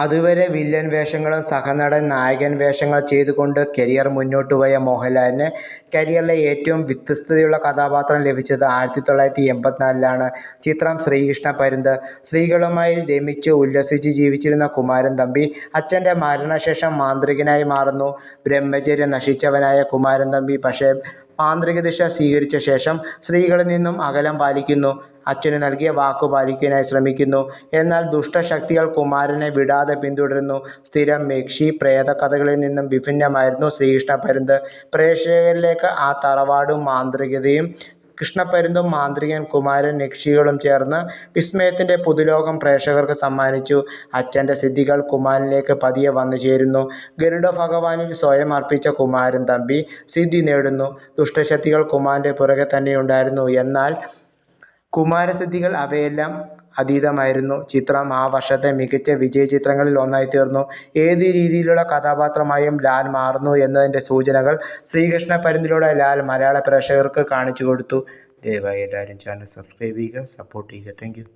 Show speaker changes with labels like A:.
A: അതുവരെ വില്ലൻ വേഷങ്ങളും സഹനടൻ നായകൻ വേഷങ്ങൾ ചെയ്തുകൊണ്ട് കരിയർ മുന്നോട്ട് പോയ മോഹൻലാലിന് കരിയറിലെ ഏറ്റവും വ്യത്യസ്തതയുള്ള കഥാപാത്രം ലഭിച്ചത് 1984-ലാണ്. ചിത്രം ശ്രീകൃഷ്ണ പരുന്ത്. സ്ത്രീകളുമായി രമിച്ച് ഉല്ലസിച്ച് ജീവിച്ചിരുന്ന കുമാരൻ തമ്പി അച്ഛൻ്റെ മരണശേഷം മാന്ത്രികനായി മാറുന്നു. ബ്രഹ്മചര്യം നശിച്ചവനായ കുമാരൻ തമ്പി പക്ഷേ മാന്ത്രിക ദിശ സ്വീകരിച്ച ശേഷം സ്ത്രീകളിൽ നിന്നും അകലം പാലിക്കുന്നു. അച്ഛനു നൽകിയ വാക്കു പാലിക്കാനായി ശ്രമിക്കുന്നു. എന്നാൽ ദുഷ്ടശക്തികൾ കുമാരനെ വിടാതെ പിന്തുടരുന്നു. സ്ഥിരം യക്ഷി പ്രേത കഥകളിൽ നിന്നും വിഭിന്നമായിരുന്നു ശ്രീകൃഷ്ണ പരുന്ത്. പ്രേക്ഷകരിലേക്ക് ആ തറവാടും മാന്ത്രികതയും കൃഷ്ണപ്പരുന്തും മാന്ത്രികൻ കുമാരൻ യക്ഷികളും ചേർന്ന് വിസ്മയത്തിൻ്റെ പുതുലോകം പ്രേക്ഷകർക്ക് സമ്മാനിച്ചു. അച്ഛൻ്റെ സിദ്ധികൾ കുമാരനിലേക്ക് പതിയെ വന്നു ചേരുന്നു. ഗരുഡ ഭഗവാനിൽ സ്വയം അർപ്പിച്ച കുമാരൻ തമ്പി സിദ്ധി നേടുന്നു. ദുഷ്ടശക്തികൾ കുമാരൻ്റെ പുറകെ തന്നെയുണ്ടായിരുന്നു. എന്നാൽ കുമാരസിദ്ധികൾ അവയെല്ലാം അതീതമായിരുന്നു. ചിത്രം ആ വർഷത്തെ മികച്ച വിജയചിത്രങ്ങളിൽ ഒന്നായി തീർന്നു. ഏത് രീതിയിലുള്ള കഥാപാത്രമായും ലാൽ മാറുന്നു എന്നതിൻ്റെ സൂചനകൾ ശ്രീകൃഷ്ണ പരുന്തിലൂടെ ലാൽ മലയാള പ്രേക്ഷകർക്ക് കാണിച്ചു കൊടുത്തു. ദയവായി എല്ലാവരും ചാനൽ സബ്സ്ക്രൈബ് ചെയ്യുക, സപ്പോർട്ട് ചെയ്യുക. Thank you.